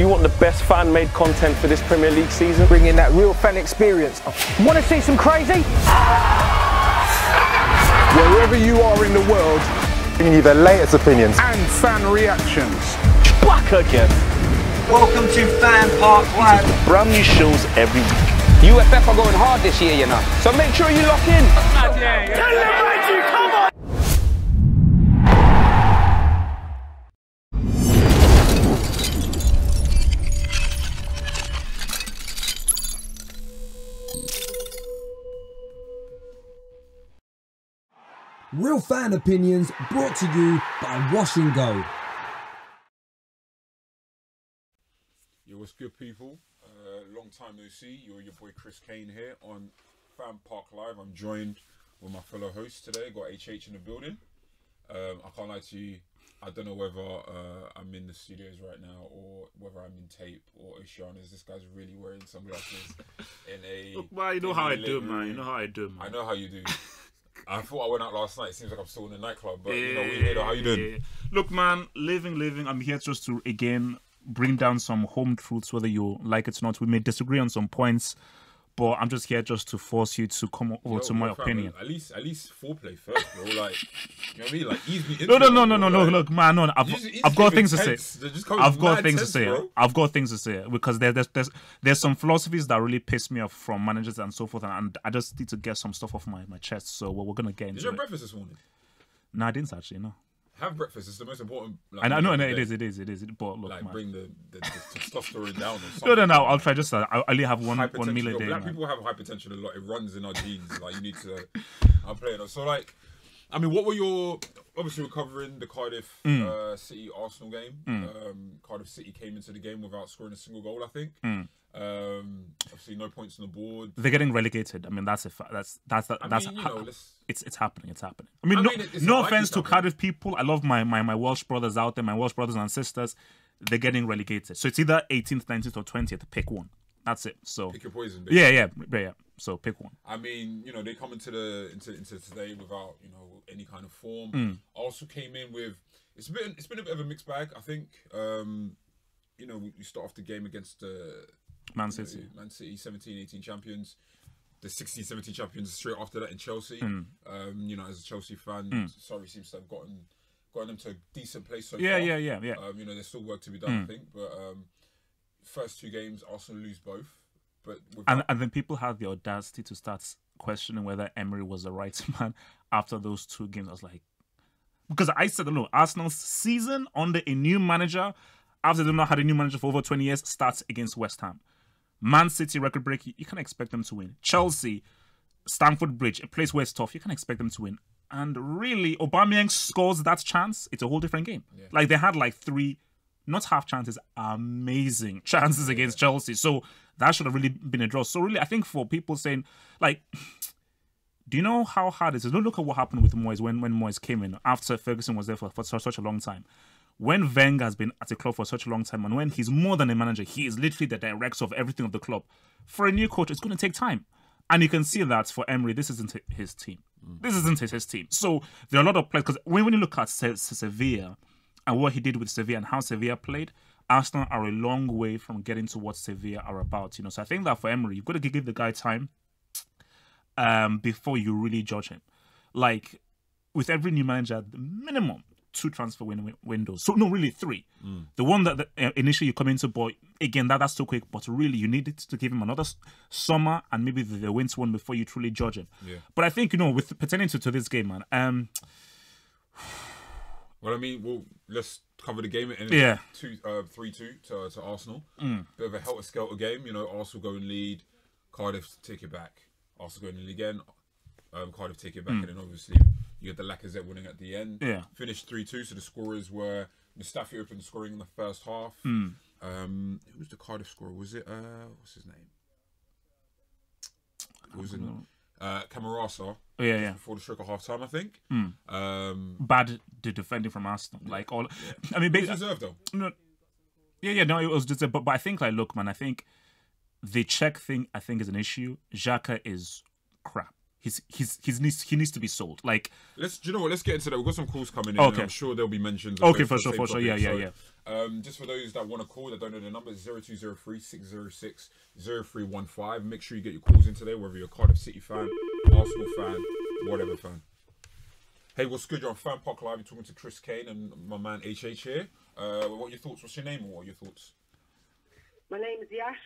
you want the best fan-made content for this Premier League season? Bringing that real fan experience. Want to see some crazy? Wherever you are in the world, bringing you the latest opinions and fan reactions. Back again. Welcome to FanPark Live. Brand new shows every week. UFF are going hard this year, you know. So make sure you lock in. Come on! Real fan opinions brought to you by Wash and Go. Yo, what's good, people? Long time no see. You're your boy Chris Kane here on FanPark Live. I'm joined with my fellow hosts today. Got HH in the building. I can't lie to you. I don't know whether I'm in the studios right now or whether I'm in tape or Oceanas. This guy's really wearing sunglasses in a. Look, man, you know how I do, man. You know how I do, man. I know how you do. I thought I went out last night. It seems like I'm still in the nightclub, but you know, we here. How you doing? Look, man, living. I'm here just to again bring down some home truths, whether you like it or not. We may disagree on some points, but I'm just here just to force you to come over to my opinion. At least foreplay first, bro. Like, you know what I mean? Like, ease me into No. Like, look, man, no. I've got things to say. I've got things to say. I've got things to say because there's some philosophies that really piss me off from managers and so forth, and I just need to get some stuff off my chest. So we're gonna get into it. Did you have breakfast this morning? No, I didn't actually. No. Have breakfast. It's the most important. Like, I know, it is. But look, like, man, bring the testosterone down. Or something. No. I'll try. Just I only have one meal a day. Black people have hypertension a lot. It runs in our genes. Like, you need to. I'm playing. So, like, I mean, what were your? Obviously, we're covering the Cardiff City Arsenal game. Cardiff City came into the game without scoring a single goal, I think. Obviously, no points on the board. They're getting relegated. I mean, that's a that's it's happening. It's happening. I mean, no offense to Cardiff people. I love my Welsh brothers out there, my Welsh brothers and sisters. They're getting relegated. So it's either 18th, 19th, or 20th. Pick one. That's it. So pick your poison. Basically. Yeah. So pick one. I mean, you know, they come into today without, you know, any kind of form. Also came in with it's been a bit of a mixed bag. I think. You know, you start off the game against Man City, 17-18 champions. The 16-17 champions straight after that in Chelsea. You know, as a Chelsea fan, Surrey seems to have gotten them to a decent place so far. Yeah. You know, there's still work to be done, I think. But first two games, Arsenal lose both. But and then people had the audacity to start questioning whether Emery was the right man after those two games. I was like, because I said, look, Arsenal's season under a new manager, after they've not had a new manager for over 20 years, starts against West Ham. Man City, record break, you can't expect them to win. Chelsea, Stamford Bridge, a place where it's tough, you can't expect them to win. And really, Aubameyang scores that chance, it's a whole different game. Yeah. Like, they had like three, not half chances, amazing chances against Chelsea. So that should have really been a draw. So really, I think for people saying, like, do you know how hard it is? Don't look at what happened with Moyes when Moyes came in after Ferguson was there for such a long time. When Wenger has been at the club for such a long time, and when he's more than a manager, he is literally the director of everything of the club. For a new coach, it's going to take time. And you can see that for Emery, this isn't his team. This isn't his team. So there are a lot of players, because when you look at Sevilla and what he did with Sevilla and how Sevilla played, Arsenal are a long way from getting to what Sevilla are about. You know, so I think that for Emery, you've got to give the guy time before you really judge him. Like, with every new manager, the minimum 2 transfer windows. So, no, really 3. The one that initially you come into, but again, that's too quick. But really, you needed to give him another summer and maybe the winter one before you truly judge him. Yeah. But I think, you know, with pertaining to this game, man. Well, I mean, let's cover the game. It ended 3-2 to Arsenal. Bit of a helter-skelter game. You know, Arsenal go and lead. Cardiff take it back. Arsenal go and lead again. Cardiff take it back. And then obviously you get the Lacazette winning at the end. Yeah. Finished 3-2. So the scorers were Mustafi opened the scoring in the first half. Who was the Cardiff scorer? Was it, what's his name? Was it Camarasa? Yeah. Before the stroke of half time, I think. Bad defending from Arsenal. Like all. I mean, it was deserved though. No. No, it was deserved. But I think, like, look, man, I think the check thing, I think, is an issue. Xhaka is crap. he needs to be sold. Like, do you know what? Let's get into that. We've got some calls coming in. Okay. And I'm sure there'll be mentions. Okay, for sure. Yeah. Just for those that want to call, that don't know the number, 0203 606 0315. Make sure you get your calls in today, whether you're a Cardiff City fan, Arsenal fan, whatever fan. Hey, what's good? You're on FanPark Live. You're talking to Chris Kane and my man HH here. What are your thoughts? What's your name? What are your thoughts? My name is Yash,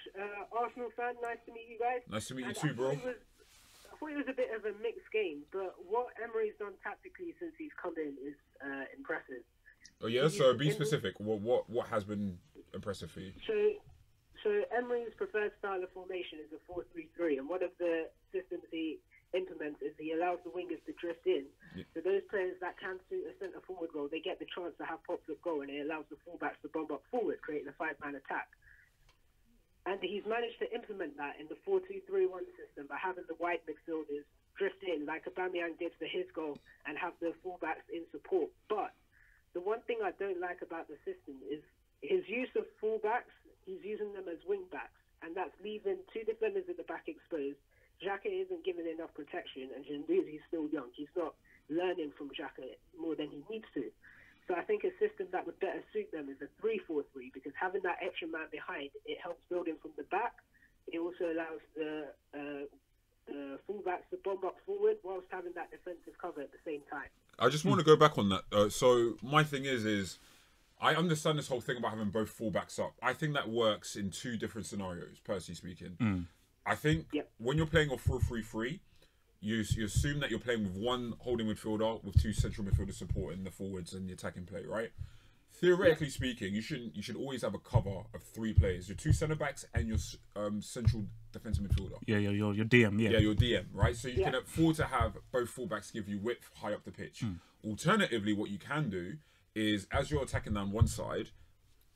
Arsenal fan. Nice to meet you guys. Nice to meet you too, bro. I thought it was a bit of a mixed game, but what Emery's done tactically since he's come in is impressive. Oh yeah, so be specific. What has been impressive for you? So Emery's preferred style of formation is a 4-3-3, and one of the systems he implements is he allows the wingers to drift in. Yeah. So those players that can suit a centre forward role, they get the chance to have pops of goal, and it allows the fullbacks to bomb up forward, creating a 5-man attack. And he's managed to implement that in the 4-2-3-1 system by having the wide midfielders drift in like Aubameyang did for his goal and have the fullbacks in support. But the one thing I don't like about the system is his use of fullbacks. He's using them as wing backs, and that's leaving two defenders at the back exposed. Xhaka isn't given enough protection, and Guendouzi's still young. He's not learning from Xhaka more than he needs to. So I think a system that would better suit them is a 3-4-3, because having that extra man behind, it helps building from the back. It also allows the fullbacks to bomb up forward whilst having that defensive cover at the same time. I just want to go back on that. So my thing is I understand this whole thing about having both fullbacks up. I think that works in two different scenarios, personally speaking. I think when you're playing a 4-3-3, you assume that you're playing with one holding midfielder with two central midfielders supporting the forwards and the attacking play, right? Theoretically speaking, you should always have a cover of 3 players: your 2 centre backs and your central defensive midfielder. Yeah, your DM. Yeah, your DM, right? So you can afford to have both fullbacks give you width high up the pitch. Alternatively, what you can do is, as you're attacking down one side,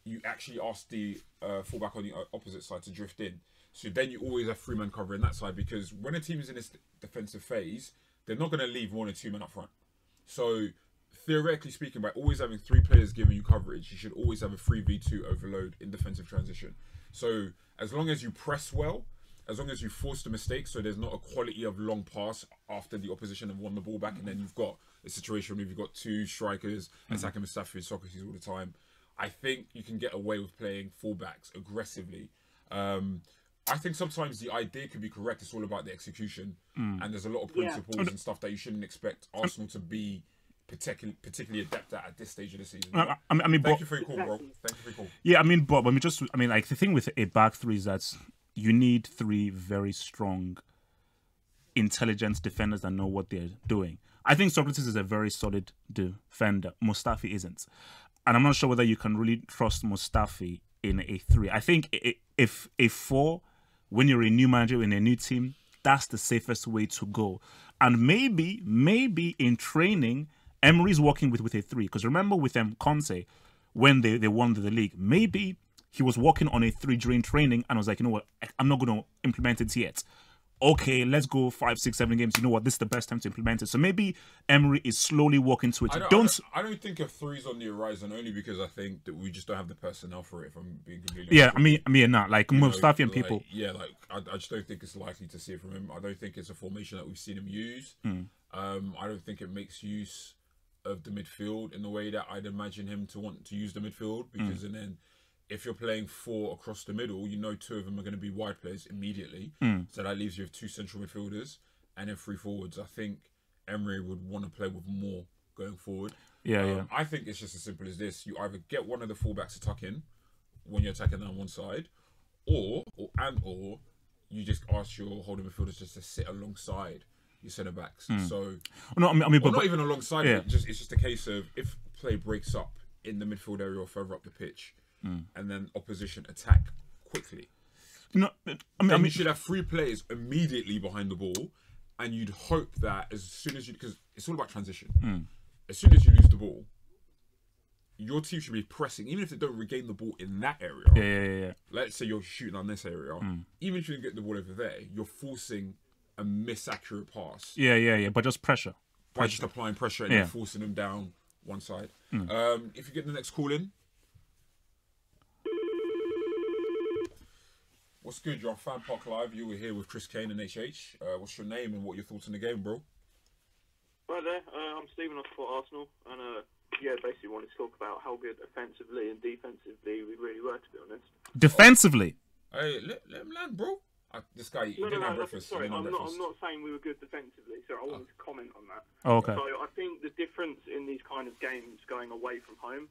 you actually ask the fullback on the opposite side to drift in. So then you always have 3-man cover in that side, because when a team is in this defensive phase, they're not going to leave 1 or 2 men up front. So theoretically speaking, by always having 3 players giving you coverage, you should always have a 3v2 overload in defensive transition. So as long as you press well, as long as you force the mistakes, so there's not a quality of long pass after the opposition have won the ball back, and then you've got a situation where you've got 2 strikers attacking Mustafi and Socrates all the time, I think you can get away with playing fullbacks aggressively. I think sometimes the idea could be correct. It's all about the execution, and there's a lot of principles and stuff that you shouldn't expect Arsenal to be particularly adept at this stage of the season. Thank you for your call, bro. Thank you for your call. Yeah, Bob. Like the thing with a back three is that you need 3 very strong, intelligent defenders that know what they're doing. I think Socrates is a very solid defender. Mustafi isn't, and I'm not sure whether you can really trust Mustafi in a 3. I think if a 4. When you're a new manager in a new team, that's the safest way to go. And maybe in training, Emery's working with a 3. Because remember with Conte, when they won the league, maybe he was working on a 3 during training and was like, you know what, I'm not going to implement it yet. Okay, let's go 5, 6, 7 games. You know what, this is the best time to implement it. So maybe Emery is slowly walking to it. I don't think a 3's on the horizon, only because I think that we just don't have the personnel for it, if I'm being completely honest. Not like Mustafi and people. Yeah, like I just don't think it's likely to see it from him. I don't think it's a formation that we've seen him use. I don't think it makes use of the midfield in the way that I'd imagine him to want to use the midfield, because and then if you're playing 4 across the middle, you know 2 of them are going to be wide players immediately. So that leaves you with 2 central midfielders and then 3 forwards. I think Emery would want to play with more going forward. I think it's just as simple as this. You either get one of the fullbacks to tuck in when you're attacking down one side, or you just ask your holding midfielders just to sit alongside your centre backs. So not even alongside it. It's just a case of, if play breaks up in the midfield area or further up the pitch, and then opposition attack quickly. You should have 3 players immediately behind the ball, and you'd hope that as soon as because it's all about transition. As soon as you lose the ball, your team should be pressing, even if they don't regain the ball in that area. Yeah. Let's say you're shooting on this area, even if you don't get the ball over there, you're forcing a misaccurate pass. Yeah. But just pressure. By just applying pressure and then forcing them down one side. If you get the next call in. What's good? You're on FanPark Live. You were here with Chris Kane and HH. What's your name and what are your thoughts on the game, bro? Right there. I'm Stephen. I support Arsenal, and basically wanted to talk about how good offensively and defensively we really were, to be honest. Defensively? Hey, let him land, bro. This guy didn't have breakfast. Sorry, I'm not saying we were good defensively. So I wanted to comment on that. Oh, okay. So I think the difference in these kind of games going away from home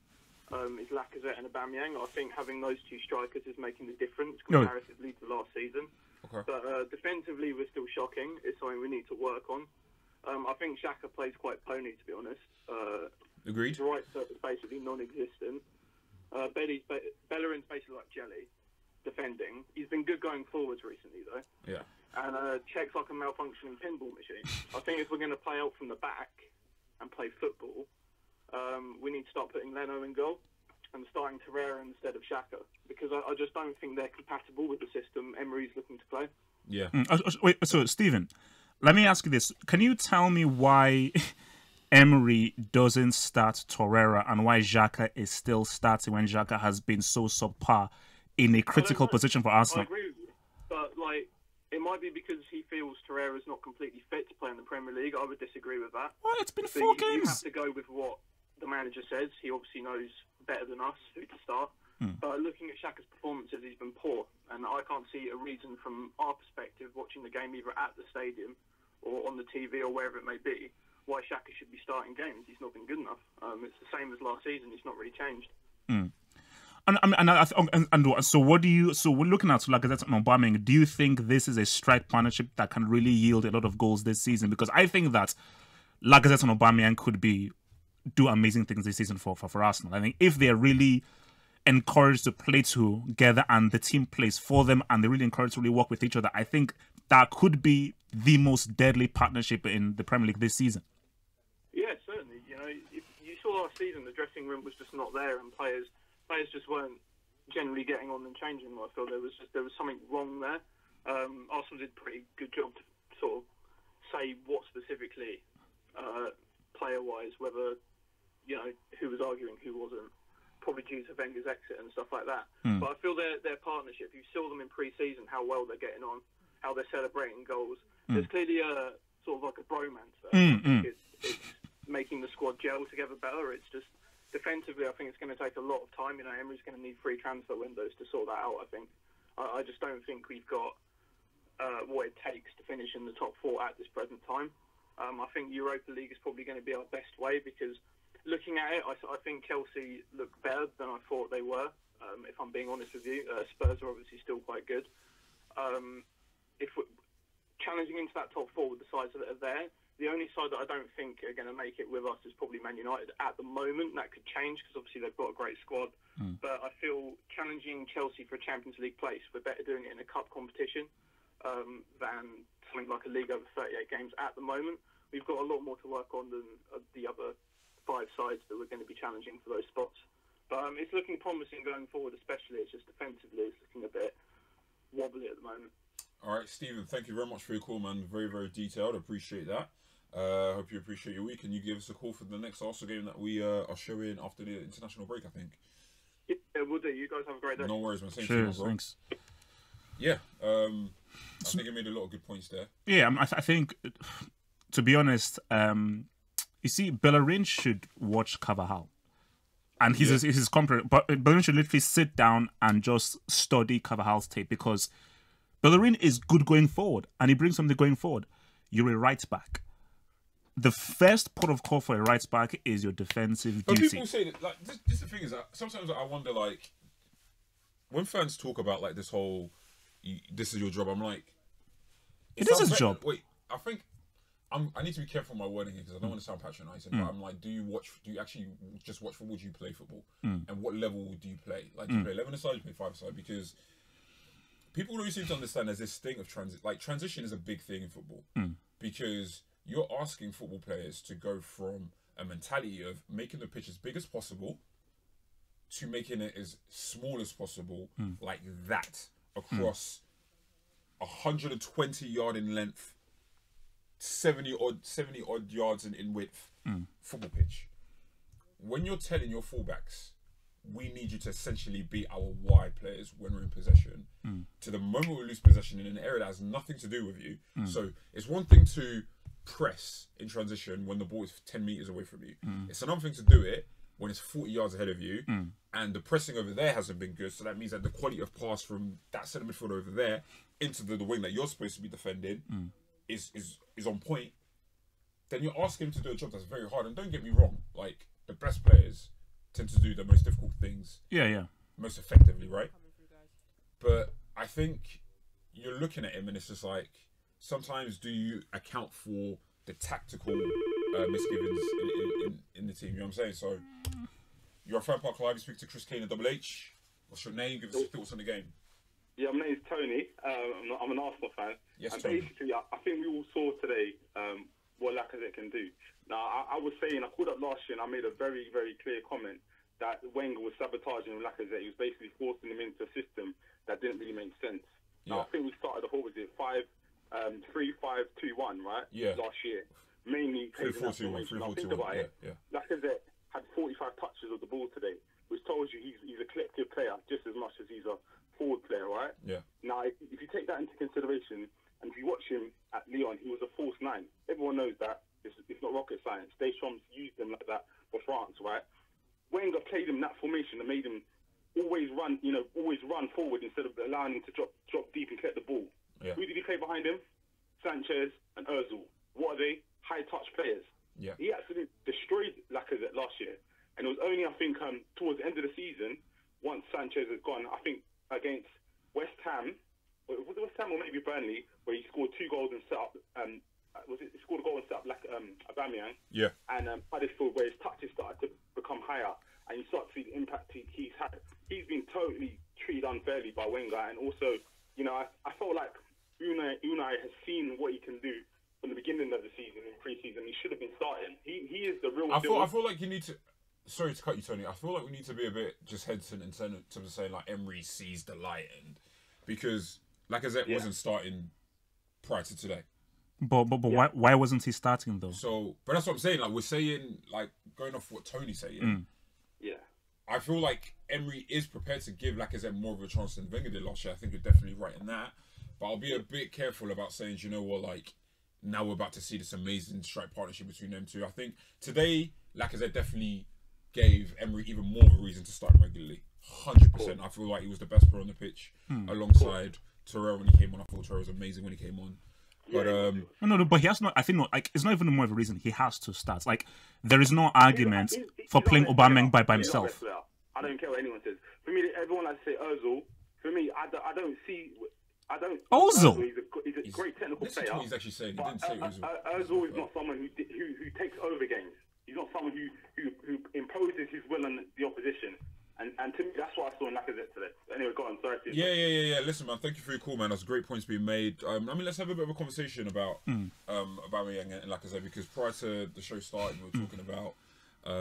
is Lacazette and Aubameyang. I think having those two strikers is making the difference comparatively to last season. Okay. But defensively, we're still shocking. It's something we need to work on. I think Xhaka plays quite pony, to be honest. Agreed. His right foot is basically non-existent. Bellerin's basically like jelly. Defending. He's been good going forwards recently, though. Yeah. And Czech's like a malfunctioning pinball machine. I think if we're going to play out from the back and play football, we need to start putting Leno in goal and starting Torreira instead of Xhaka, because I just don't think they're compatible with the system Emery's looking to play. Yeah. Wait, so Stephen, let me ask you this. Can you tell me why Emery doesn't start Torreira and why Xhaka is still starting when Xhaka has been so subpar in a critical position for Arsenal? I agree with you, but it might be because he feels Torreira's not completely fit to play in the Premier League. I would disagree with that. Well, it's been 4 games. You have to go with what the manager says. He obviously knows better than us who to start. But looking at Xhaka's performances, he's been poor, and I can't see a reason from our perspective, watching the game either at the stadium or on the TV or wherever it may be, why Xhaka should be starting games. He's not been good enough. It's the same as last season. He's not really changed. So what do you? So we're looking at Lacazette and Aubameyang. Do you think this is a strike partnership that can really yield a lot of goals this season? Because I think that Lacazette and Aubameyang could do amazing things this season for Arsenal. I think if they're really encouraged to play together and the team plays for them and they're really encouraged to really work with each other, I think that could be the most deadly partnership in the Premier League this season. Yeah, certainly. You know, if you saw last season, the dressing room was just not there, and players just weren't generally getting on and changing. I feel there was something wrong there. Arsenal did a pretty good job to sort of say what specifically, player-wise, whether who was arguing, who wasn't, probably due to Wenger's exit and stuff like that. But I feel their partnership. You saw them in pre-season, how well they're getting on, how they're celebrating goals. There's clearly a sort of like a bromance there. I think it's making the squad gel together better. It's just defensively, I think it's going to take a lot of time. Emery's going to need 3 transfer windows to sort that out, I think. I just don't think we've got what it takes to finish in the top 4 at this present time. I think Europa League is probably going to be our best way, because looking at it, I think Chelsea look better than I thought they were, if I'm being honest with you. Spurs are obviously still quite good. If we're challenging into that top 4 with the sides that are there, the only side that I don't think are going to make it with us is probably Man United at the moment. That could change because obviously they've got a great squad. But I feel challenging Chelsea for a Champions League place, we're better doing it in a cup competition than something like a league over 38 games at the moment. We've got a lot more to work on than the other 5 sides that we're going to be challenging for those spots. But it's looking promising going forward, especially. It's just defensively, it's looking a bit wobbly at the moment. All right, Stephen, thank you very much for your call, man. Very, very detailed. Appreciate that. Hope you appreciate your week, and you give us a call for the next Arsenal game that we are showing after the international break, I think. Yeah, we'll do. You guys have a great day. No worries, man. Same Cheers, to you, thanks. Yeah, I think you made a lot of good points there. Yeah, I think, to be honest, you see, Bellerin should watch Carvajal. And his comparable, but Bellerin should literally sit down and just study Carvajal's tape, because Bellerin is good going forward, and he brings something going forward. You're a right back. The first port of call for a right back is your defensive duty. People say that, this the thing is that sometimes I wonder, when fans talk about this whole, this is your job, I'm like, it is his job. Wait, I need to be careful with my wording here because I don't want to sound patronising. But I'm like, do you actually just watch football? Do you play football? And what level do you play? Do you play 11-a-side? Do you play 5-a-side? Because people don't seem to understand there's this thing of transition is a big thing in football, because you're asking football players to go from a mentality of making the pitch as big as possible to making it as small as possible, like that, across 120 yard in length, 70 odd yards in width football pitch. When you're telling your fullbacks we need you to essentially beat our wide players when we're in possession. To the moment we lose possession in an area that has nothing to do with you. So it's one thing to press in transition when the ball is 10 meters away from you. It's another thing to do it when it's 40 yards ahead of you, and the pressing over there hasn't been good. So that means that the quality of pass from that centre midfielder over there into the wing that you're supposed to be defending is on point. Then you're asking him to do a job that's very hard. And don't get me wrong, like the best players tend to do the most difficult things. Most effectively, right? But I think you're looking at him and it's just like, sometimes do you account for the tactical misgivings in the team? You know what I'm saying? So you're a FanPark Live, you speak to Chris Kane and Double H. What's your name? Give us your thoughts on the game. Yeah, my name's Tony. I'm an Arsenal fan. Yes, and Tony. basically, I think we all saw today what Lacazette can do. Now, I was saying, I called up last year and I made a very, very clear comment that Wenger was sabotaging Lacazette. He was basically forcing him into a system that didn't really make sense. Now, I think we started the whole, was it 3-5-2-1, right? Yeah. Last year. Mainly 3-4-2-1. Now, think about it. Lacazette had 45 touches of the ball today, which tells you he's a collective player just as much as he's a forward player, right? Yeah. Now, if you take that into consideration, and if you watch him at Lyon, he was a false nine. Everyone knows that. It's not rocket science. Deschamps used him like that for France, right? Wenger played him that formation and made him always run forward instead of allowing him to drop deep and collect the ball. Yeah. Who did he play behind him? Sanchez and Ozil. What are they? High touch players. Yeah. He actually destroyed Lacazette last year, and it was only, I think, towards the end of the season, once Sanchez had gone, I think against West Ham, was it West Ham or maybe Burnley, where he scored 2 goals and set up. He scored a goal and set up like Aubameyang. Yeah. And Huddersfield, where his touches started to become higher, and you start to see the impact he's had. He's been totally treated unfairly by Wenger, and also, you know, I felt like Unai has seen what he can do from the beginning of the season in pre-season. He should have been starting. He is the real deal. I feel like you need to. Sorry to cut you, Tony. I feel like we need to be a bit just hesitant in terms of saying like Emery sees the light, and because Lacazette wasn't starting prior to today. But why wasn't he starting though? So, but that's what I'm saying. Like we're saying, like going off what Tony's saying. Yeah. I feel like Emery is prepared to give Lacazette more of a chance than Wenger did last year. I think you're definitely right in that. But I'll be a bit careful about saying, you know what, like now we're about to see this amazing strike partnership between them two. I think today Lacazette definitely gave Emery even more of a reason to start him regularly. 100%. I feel like he was the best player on the pitch alongside Terrell when he came on. I thought Terrell was amazing when he came on. But no, but he has not. I think not. Like it's not even more of a reason. He has to start. Like there is no argument for playing Aubameyang by himself. I don't care what anyone says. For me, everyone likes to say Ozil. For me, I don't see. Ozil. He's a great technical player. That's what he's actually saying. He didn't say Ozil. Ozil is not someone who takes over games. He's not someone who imposes his will on the opposition. And to me, that's what I saw in Lacazette today. Anyway, go on. Sorry. Yeah. Listen, man. Thank you for your call, man. That's great points being made. I mean, let's have a bit of a conversation about Aubameyang and Lacazette, because prior to the show starting, we were talking about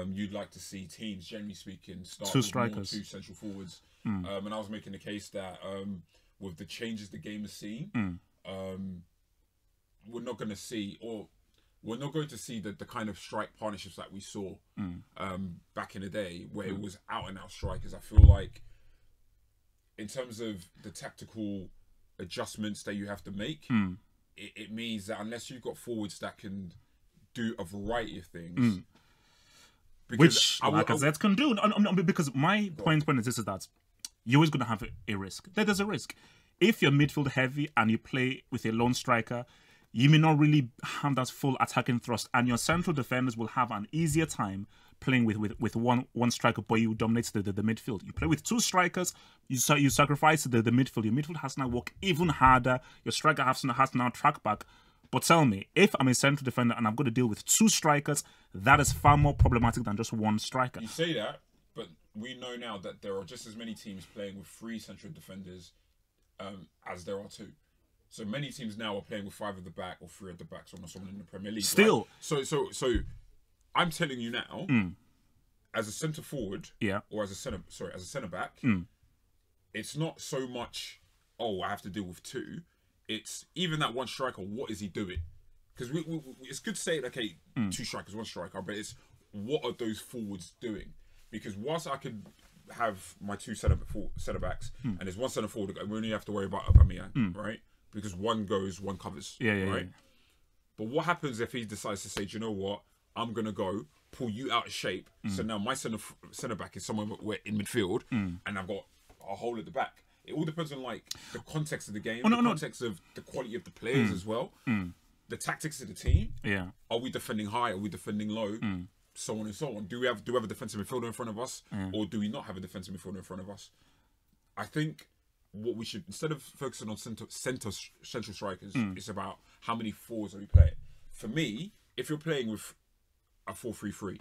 you'd like to see teams, generally speaking, start two with strikers, 2 central forwards. And I was making the case that with the changes the game has seen, we're not going to see, or we're not going to see the kind of strike partnerships that we saw back in the day, where it was out and out strikers. I feel like in terms of the tactical adjustments that you have to make, it means that unless you've got forwards that can do a variety of things, which Lacazette can do. No, because my point is this: is that you're always going to have a risk. There's a risk. If you're midfield heavy and you play with a lone striker, you may not really have that full attacking thrust, and your central defenders will have an easier time playing with one striker, but you dominate the midfield. You play with 2 strikers, you sacrifice the midfield. Your midfield has to now work even harder. Your striker has to now track back. But tell me, if I'm a central defender and I've got to deal with 2 strikers, that is far more problematic than just 1 striker. You say that, but we know now that there are just as many teams playing with 3 central defenders as there are 2. So many teams now are playing with 5 at the back or 3 at the back, so not someone in the Premier League. Still. Right? So I'm telling you now, as a centre forward, or as a centre back, it's not so much, I have to deal with 2. It's even that 1 striker, what is he doing? Because it's good to say, okay, 2 strikers, 1 striker, but it's what are those forwards doing? Because whilst I could have my two centre backs, and there's one centre forward, we only have to worry about Aubameyang, right? Because one goes, one covers, right? Yeah. But what happens if he decides to say, do you know what? I'm gonna go pull you out of shape. So now my centre back is somewhere in midfield, and I've got a hole at the back. It all depends on like the context of the game, context of the quality of the players as well, the tactics of the team. Yeah. Are we defending high? Are we defending low? So on and so on. Do we have a defensive midfielder in front of us, or do we not have a defensive midfielder in front of us? I think what we should, instead of focusing on central strikers, it's about how many fours are we playing. For me, if you're playing with a 4-3-3,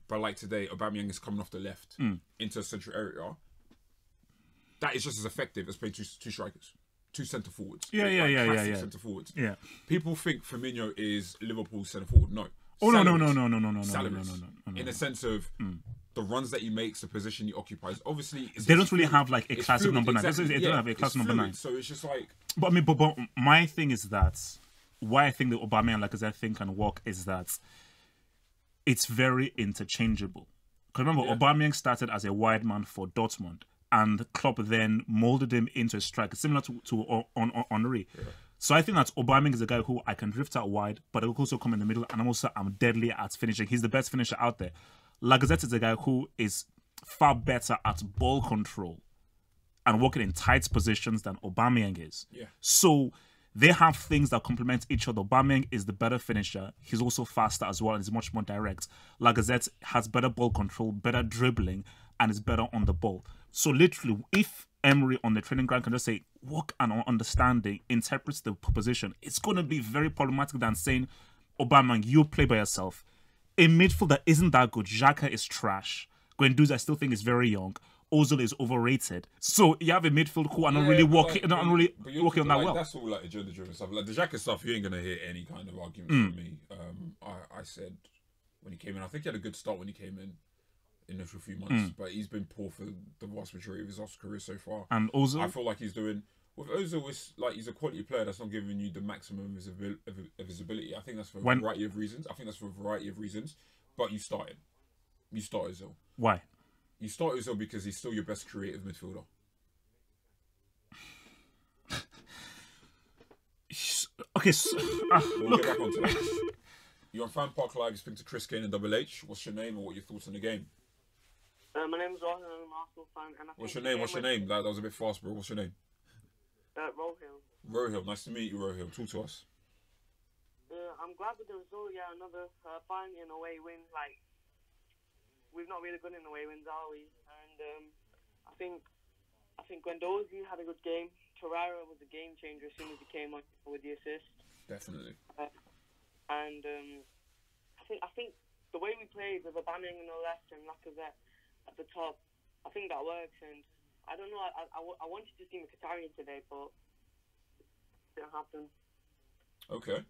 but like today, Aubameyang is coming off the left into a central area, that is just as effective as playing two strikers, two centre forwards. Yeah. Centre forwards. Yeah. People think Firmino is Liverpool's centre forward. No. Oh no. In the sense of the runs that he makes, the position he occupies. Obviously, they don't really have like a classic number 9. They don't have a classic number 9. So it's just like. But I mean, but my thing is that why I think that Aubameyang, like as I think, can work is that it's very interchangeable. Because remember, Aubameyang started as a wide man for Dortmund, and Klopp then molded him into a striker, similar to Henry. Yeah. So I think that Aubameyang is a guy who I can drift out wide, but I will also come in the middle, and I'm deadly at finishing. He's the best finisher out there. Lacazette is a guy who is far better at ball control and working in tight positions than Aubameyang is. Yeah. So they have things that complement each other. Aubameyang is the better finisher. He's also faster as well, and he's much more direct. Lacazette has better ball control, better dribbling, and is better on the ball. So literally, if Emery on the training ground can just say, work and understanding, interprets the position, it's going to be very problematic than saying, Aubameyang, you play by yourself. A midfield that isn't that good, Xhaka is trash. Guendouzi, I still think, is very young. Ozil is overrated. So you have a midfield who are not really working, working on that well. That's all like agenda-driven stuff. Like the Xhaka stuff, you ain't going to hear any kind of argument from me. I said when he came in, I think he had a good start when he came in. Initial few months, but he's been poor for the vast majority of his Oscar career so far. And Ozil, I feel like he's doing with Ozil. It's like he's a quality player that's not giving you the maximum of his ability. I think that's for a variety of reasons. But you start him. You start Ozil. Why? You start Ozil because he's still your best creative midfielder. Okay, so, we'll get back onto that. You're on FanPark Live. You speak to Chris Kane and Double H. What's your name or what are your thoughts on the game? My name's Rohil. I'm an Arsenal fan. And What's your name? That was a bit fast, bro. What's your name? Rohil. Rohil. Nice to meet you, Rohil. Talk to us. I'm glad with the result. Yeah, another fine in away win. Like, we've not really good in away wins, are we? And I think Guendouzi had a good game. Torreira was a game changer as soon as he came on with the assist. Definitely. And I think the way we played with Aubameyang on the left and Lacazette at the top, I think that works. And I don't know, I wanted to see Mkhitaryan today, but it didn't happen. Okay.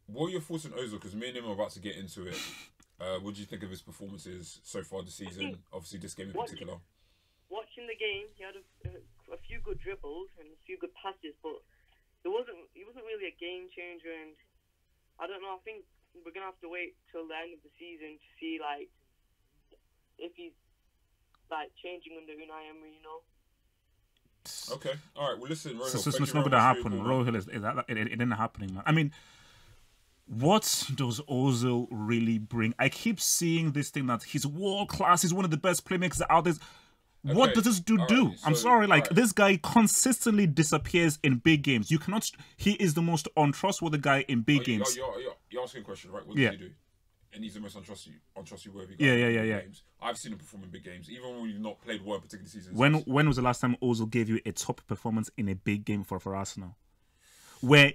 What are your thoughts on Ozil? Because me and him are about to get into it. What do you think of his performances so far this season? Obviously, this game in particular. Watching the game, he had a few good dribbles and a few good passes, but he wasn't really a game changer. And I don't know. I think we're gonna have to wait till the end of the season to see like if he's like changing under Unai Emery, you know. Okay. All right. Well, listen, Rohil. So it's not going to happen. Rohil it didn't happening, man. I mean, what does Ozil really bring? I keep seeing this thing that he's world class. He's one of the best playmakers out there. Okay. What does this dude do? Right. I'm sorry, like this guy consistently disappears in big games. You cannot. He is the most untrustworthy guy in big games. You're asking a question, right? What does he do? And he's the most untrustworthy guy. Yeah. Games. I've seen him perform in big games, even when we've not played well in particular seasons. When was the last time Ozil gave you a top performance in a big game for Arsenal, where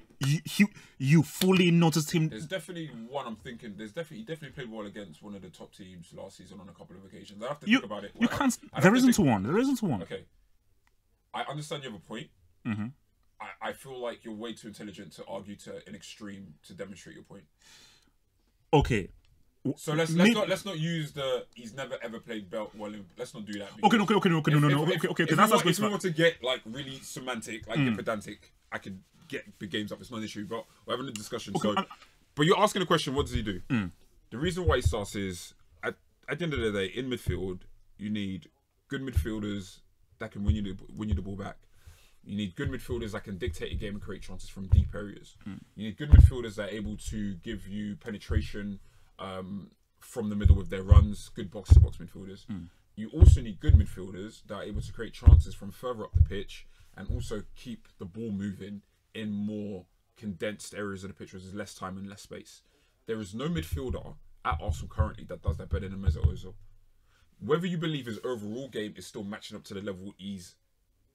you fully noticed him? There's definitely one I'm thinking. He definitely played well against one of the top teams last season on a couple of occasions. I have to think about it. There isn't one. Okay, I understand you have a point. Mm-hmm. I feel like you're way too intelligent to argue to an extreme to demonstrate your point. Okay. So let's not use the he's never ever played belt well. Let's not do that. Okay. If we want to get like really semantic, like get pedantic, I could get big games up. It's not an issue, but we're having a discussion. Okay, so, but you're asking a question. What does he do? The reason why he starts is at the end of the day in midfield, you need good midfielders that can win you the ball back. You need good midfielders that can dictate a game and create chances from deep areas. You need good midfielders that are able to give you penetration from the middle with their runs, good box-to-box midfielders. You also need good midfielders that are able to create chances from further up the pitch and also keep the ball moving in more condensed areas of the pitch where there's less time and less space. There is no midfielder at Arsenal currently that does that better than Mesut Ozil. Whether you believe his overall game is still matching up to the level he's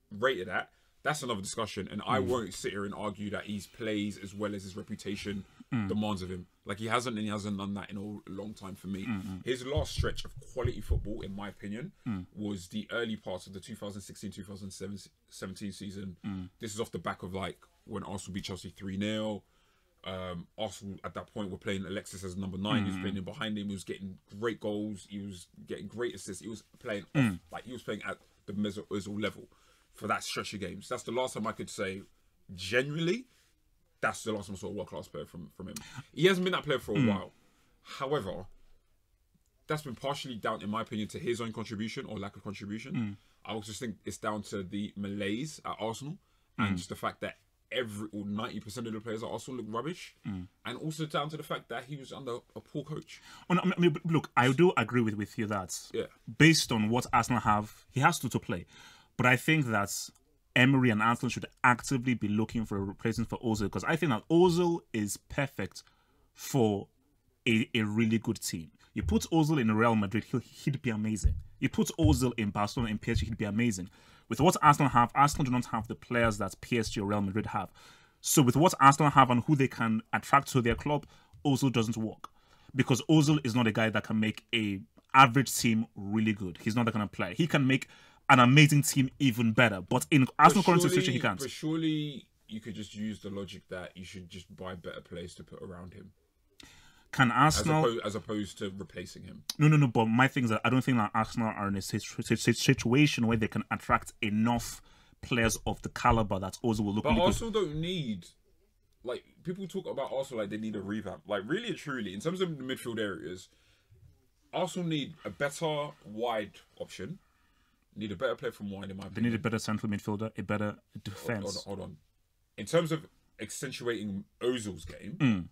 rated at, that's another discussion, and I won't sit here and argue that he plays as well as his reputation demands of him. Like, he hasn't, and he hasn't done that in a long time for me. His last stretch of quality football, in my opinion, was the early parts of the 2016-2017 season. This is off the back of, like, when Arsenal beat Chelsea 3-0. Arsenal, at that point, were playing Alexis as number 9. He was playing in behind him. He was getting great goals. He was getting great assists. He was playing off, like, he was playing at the Mesut Ozil level for that stretch of games. That's the last time I could say, genuinely, that's the last time I saw a world-class player from him. He hasn't been that player for a while. However, that's been partially down, in my opinion, to his own contribution or lack of contribution. I also think it's down to the malaise at Arsenal and just the fact that 90% of the players at Arsenal look rubbish, and also down to the fact that he was under a poor coach. I mean, look, I do agree with you that based on what Arsenal have, he has to play. But I think that Emery and Arsenal should actively be looking for a replacement for Ozil, because I think that Ozil is perfect for a really good team. You put Ozil in Real Madrid, he'd be amazing. You put Ozil in Barcelona and PSG, he'd be amazing. With what Arsenal have, Arsenal do not have the players that PSG or Real Madrid have. So with what Arsenal have and who they can attract to their club, Ozil doesn't work. Because Ozil is not a guy that can make a average team really good. He's not that kind of player. He can make an amazing team even better. But in Arsenal current situation, he can't. But surely you could just use the logic that you should just buy better players to put around him. Can Arsenal... As opposed to replacing him. No. But my thing is that I don't think that Arsenal are in a situation where they can attract enough players of the caliber that Ozil will look. But Arsenal don't need... Like, people talk about Arsenal like they need a revamp. Like, really and truly, in terms of the midfield areas, Arsenal need a better wide option. Need a better player from wide, in my opinion. They need a better central midfielder, a better defence. Hold on. In terms of accentuating Ozil's game,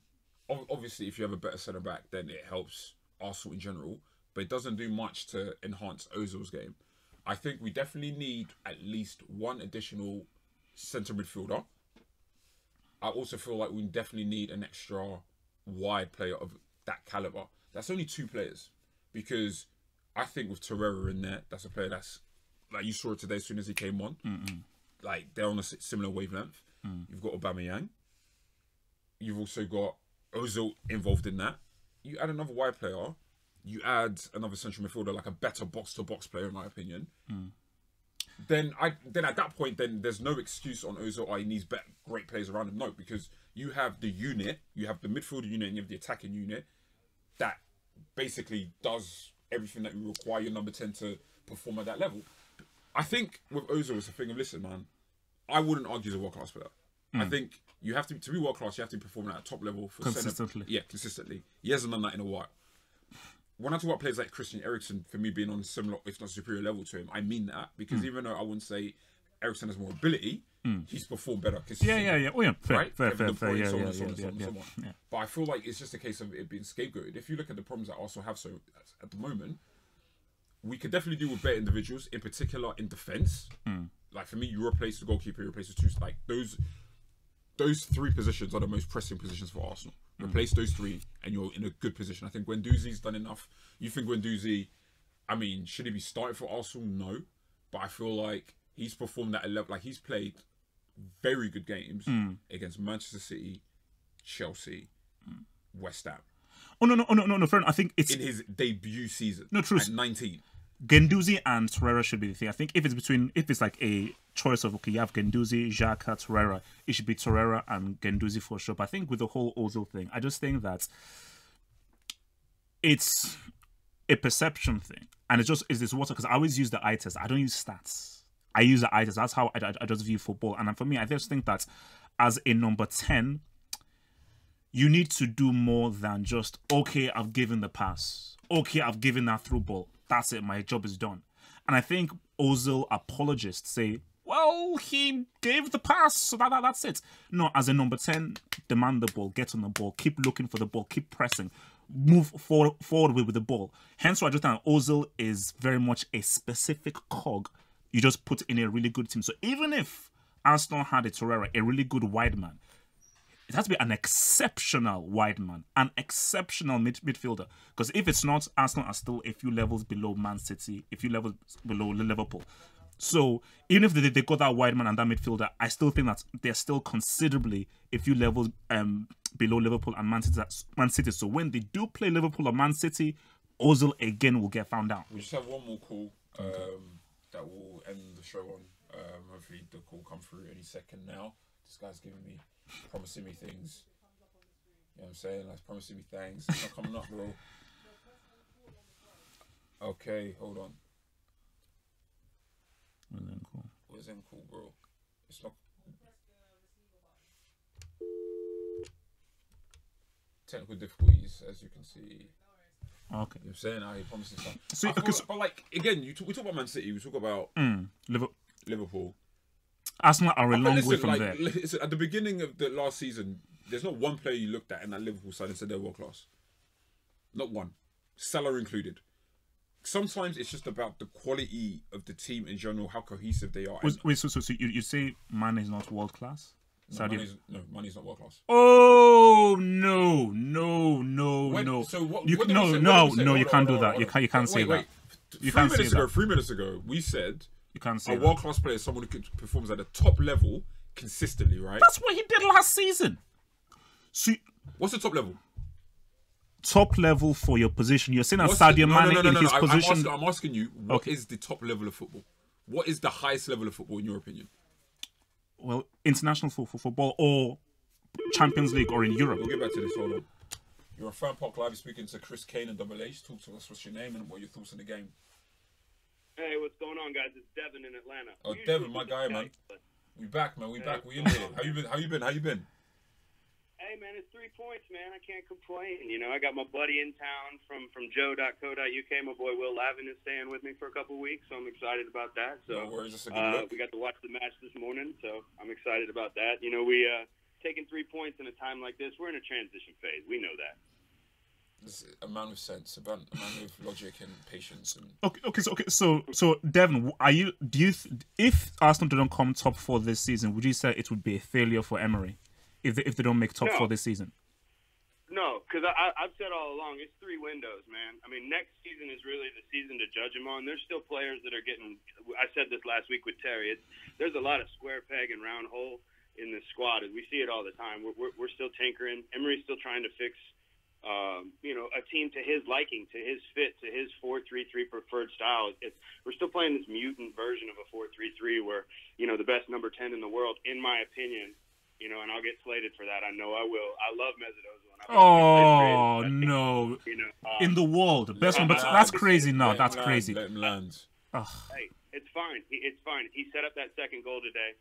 obviously, if you have a better centre back, then it helps Arsenal in general. But it doesn't do much to enhance Ozil's game. I think we definitely need at least one additional centre midfielder. I also feel like we definitely need an extra wide player of that calibre. That's only 2 players. Because I think with Torreira in there, that's a player that's... Like, you saw it today as soon as he came on. Like, they're on a similar wavelength. You've got Aubameyang. You've also got Ozil involved in that. You add another wide player. You add another central midfielder, like a better box-to-box player, in my opinion. Then at that point, then there's no excuse on Ozil, he needs great players around him. No, because you have the unit, you have the midfield unit, and you have the attacking unit that basically does everything that you require your number 10 to perform at that level. I think with Ozil, it's a thing of, listen, man, I wouldn't argue he's a world-class player. I think you have to be world-class, you have to be performing at a top level. Consistently. Consistently. He hasn't done that in a while. When I talk about players like Christian Eriksen, for me being on a similar, if not superior level to him, I mean that. Because even though I wouldn't say Eriksen has more ability, he's performed better. Yeah. Oh, yeah. Fair. But I feel like it's just a case of it being scapegoated. If you look at the problems that Arsenal have at the moment, we could definitely deal with better individuals, in particular in defence. Like, for me, you replace the goalkeeper, you replace the 2. Like, those 3 positions are the most pressing positions for Arsenal. Replace those 3 and you're in a good position. I think Guendouzi's done enough. You think Guendouzi, I mean, should he be starting for Arsenal? No. But I feel like he's performed at a level, like, he's played very good games against Manchester City, Chelsea, West Ham. Oh, no, fair enough. I think it's... In his debut season. No, true. At 19. Guendouzi and Torreira should be the thing. I think if it's like a choice of, okay, you have Guendouzi, Xhaka, Torreira, it should be Torreira and Guendouzi for sure. But I think with the whole Ozil thing, I just think that it's a perception thing. And it's this water, because I always use the eye test. I don't use stats. I use the eye test. That's how I just view football. And for me, I just think that as a number 10, you need to do more than just, okay, I've given the pass. Okay, I've given that through ball. that's it, my job is done. And I think Ozil apologists say, well, he gave the pass, so that's it. No, as a number 10, demand the ball, get on the ball, keep looking for the ball, keep pressing, move forward with the ball. Hence why I just think Ozil is very much a specific cog you just put in a really good team. So even if Arsenal had a Torreira, a really good wide man, it has to be an exceptional wide man, an exceptional midfielder. Because if it's not, Arsenal are still a few levels below Man City, a few levels below Liverpool. So even if they got that wide man and that midfielder, I still think that they're still considerably a few levels below Liverpool and Man City. So when they do play Liverpool or Man City, Ozil again will get found out. We just have one more call that will end the show on. Hopefully the call come through any second now. This guy's promising me things. You know what I'm saying? Like promising me things. It's not coming up, bro. Okay, hold on. Where's them cool, bro? It's not. Technical difficulties, as you can see. Okay. You know what I'm saying? I promise you something. So, but like, again, we talk about Man City, we talk about Liverpool. Arsenal are a long way from there. Listen, at the beginning of the last season, there's not one player you looked at in that Liverpool side and said they're world class. Not one. Salah included. Sometimes it's just about the quality of the team in general, how cohesive they are. Wait, so you say Mane is not world class? No, Mane's not world class. Oh no! So what? You can't do that. You can't say that. You can't say that. 3 minutes ago, we said you can't say a world class player is someone who performs at the top level consistently, right? That's what he did last season. So what's the top level? Top level for your position. You're saying that Sadio Mane in his position. I'm asking you, what is the top level of football? What is the highest level of football in your opinion? Well, international football or Champions League or in Europe. We'll get back to this. Hold on. You're on FanPark Live. You're speaking to Chris Kane and Double H. Talk to us. What's your name and what are your thoughts on the game? Hey, what's going on, guys? It's Devin in Atlanta. Oh, Devin, my guy, man. We back, man. We back. We in here. How you been? Hey, man, it's 3 points, man. I can't complain. You know, I got my buddy in town from joe.co.uk. My boy Will Lavin is staying with me for a couple of weeks, so I'm excited about that. So no worries, that's a good look. We got to watch the match this morning, so I'm excited about that. You know, we taking 3 points in a time like this, we're in a transition phase. We know that. There's a amount of sense, a amount of logic and patience. And So Devin, if Arsenal didn't come top 4 this season, would you say it would be a failure for Emery? If they don't make top 4 this season? No, because I've said all along, it's 3 windows, man. I mean, next season is really the season to judge them on. There's still players that are getting, I said this last week with Terry, there's a lot of square peg and round hole in this squad. We see it all the time. We're still tinkering. Emery's still trying to fix, a team to his liking, to his fit, to his 4-3-3 preferred style. We're still playing this mutant version of a 4-3-3 where, the best number 10 in the world, in my opinion, and I'll get slated for that. I know I will. I love Mesut Ozil. Oh, no. In the world. Best one. But that's crazy. No, that's crazy. Let him land. Hey, it's fine. It's fine. He set up that second goal today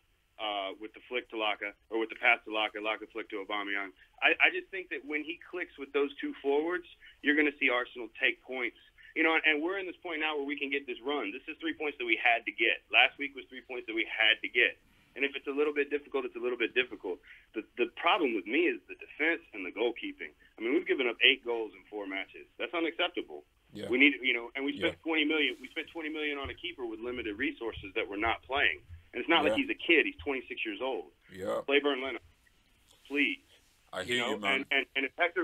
with the flick to Laka, or with the pass to Laka flick to Aubameyang. I just think that when he clicks with those 2 forwards, you're going to see Arsenal take points. And we're in this point now where we can get this run. This is 3 points that we had to get. Last week was 3 points that we had to get. And if it's a little bit difficult, it's a little bit difficult. The problem with me is the defense and the goalkeeping. I mean, we've given up 8 goals in 4 matches. That's unacceptable. Yeah. We need, and we spent $20 million. We spent $20 million on a keeper with limited resources that we're not playing. And it's not like he's a kid. He's 26 years old. Yeah. Play Burnley, please. I hear you, man. And if Hector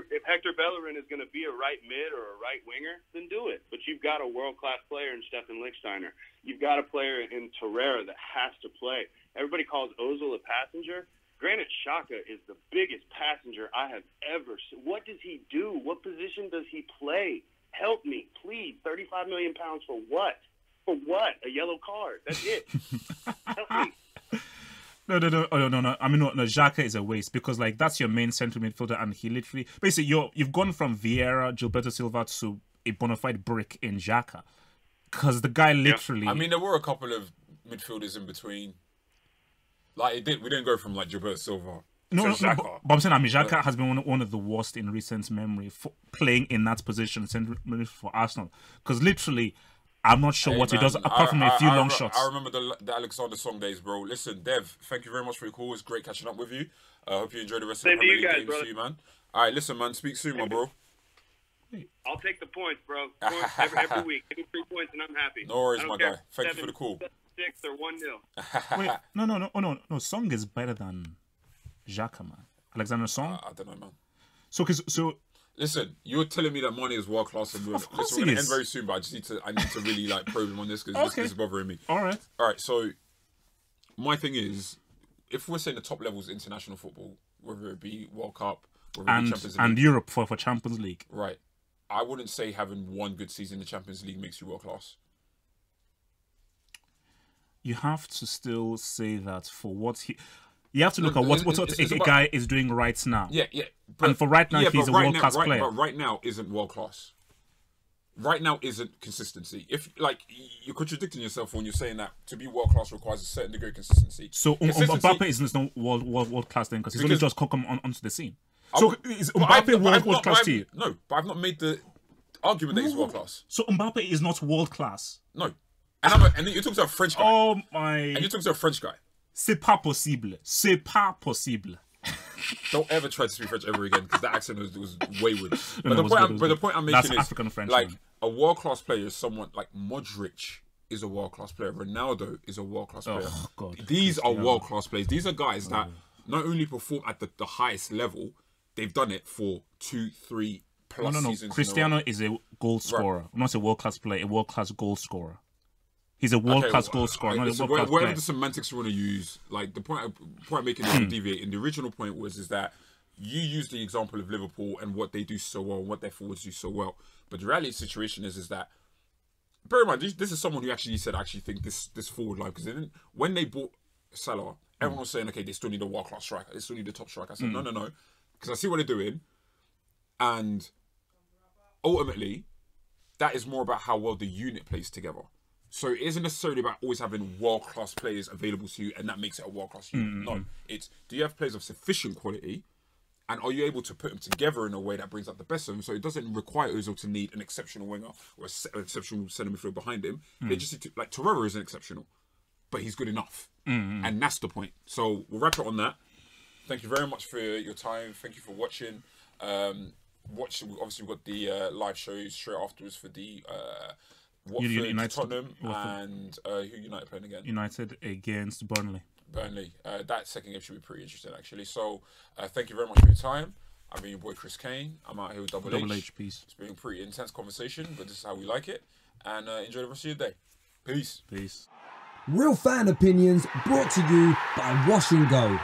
Bellerin is going to be a right mid or a right winger, then do it. But you've got a world-class player in Stefan Lichtsteiner. You've got a player in Torreira that has to play. Everybody calls Ozil a passenger. Granit Xhaka is the biggest passenger I have ever seen. What does he do? What position does he play? Help me, please. £35 million for what? For what? A yellow card. That's it. Help me. No. I mean, no. Xhaka is a waste because, that's your main central midfielder, and he literally, basically, you've gone from Vieira, Gilberto Silva to a bona fide brick in Xhaka, because the guy literally. I mean, there were a couple of midfielders in between. We didn't go from Gilberto Silva. No, but I'm saying, Xhaka has been one of the worst in recent memory for playing in that position for Arsenal, because literally, I'm not sure what he does apart from a few long shots. I remember the Alexander Song days, bro. Listen, Dev, thank you very much for your call. It's great catching up with you. Hope you enjoy the rest of the Premier League games too, man. All right, listen, man. Speak soon, my bro. I'll take the points, bro. Points every week. Give me 3 points and I'm happy. No worries, my guy. Thank you for the call. 6 or 1-0. Wait, no. Song is better than Xhaka, man. Alexander Song? I don't know, man. So listen, you're telling me that Mane is world class, and we're going to end very soon. But I need to really like probe him on this because this is bothering me. All right. So my thing is, if we're saying the top levels of international football, whether it be World Cup, whether it be Champions League, and Europe for Champions League, right? I wouldn't say having one good season in the Champions League makes you world class. You have to still say that for what he. You have to look at what a guy is doing right now. Yeah. And for right now, he's a world-class player. But right now isn't world-class. Right now isn't consistency. If you're contradicting yourself when you're saying that to be world-class requires a certain degree of consistency. So Mbappe is not world-class then because he's only just come onto the scene. So is Mbappe world-class to you? No, but I've not made the argument that he's world-class. So Mbappe is not world-class? No. And then you're talking to a French guy. Oh my... And you're talking to a French guy. C'est pas possible. C'est pas possible. Don't ever try to speak French ever again because that accent was wayward. But the point I'm making is African French, like man. A world-class player is someone like Modric is a world-class player. Ronaldo is a world-class player. Oh, God. These are world-class players. These are guys that not only perform at the highest level, they've done it for 2-3 plus seasons. Cristiano is a goal scorer, not a world-class player. A world-class goal scorer. He's a world-class goal scorer, not a world-class player. Whatever the semantics you want to use, like the point I'm making is deviating. The original point is that you use the example of Liverpool and what they do so well and what their forwards do so well. But the reality of the situation is that, bear in mind, this is someone who actually said, I actually think this forward line, because when they bought Salah, everyone was saying, okay, they still need a world-class striker. They still need a top striker. I said, no, because I see what they're doing. And ultimately, that is more about how well the unit plays together. So it isn't necessarily about always having world-class players available to you and that makes it a world-class unit. No, it's do you have players of sufficient quality and are you able to put them together in a way that brings out the best of them? So it doesn't require Ozil to need an exceptional winger or an exceptional centre midfielder behind him. They just need to, like Torreira isn't exceptional, but he's good enough. And that's the point. So we'll wrap it on that. Thank you very much for your time. Thank you for watching. Obviously we've got the live shows straight afterwards for the... Watford, United, Tottenham, and who United playing again? United against Burnley. That second game should be pretty interesting, actually. So, thank you very much for your time. I've been your boy Chris Kane. I'm out here with Double H. Peace. It's been a pretty intense conversation, but this is how we like it. And enjoy the rest of your day. Peace. Real fan opinions brought to you by Wash and Go.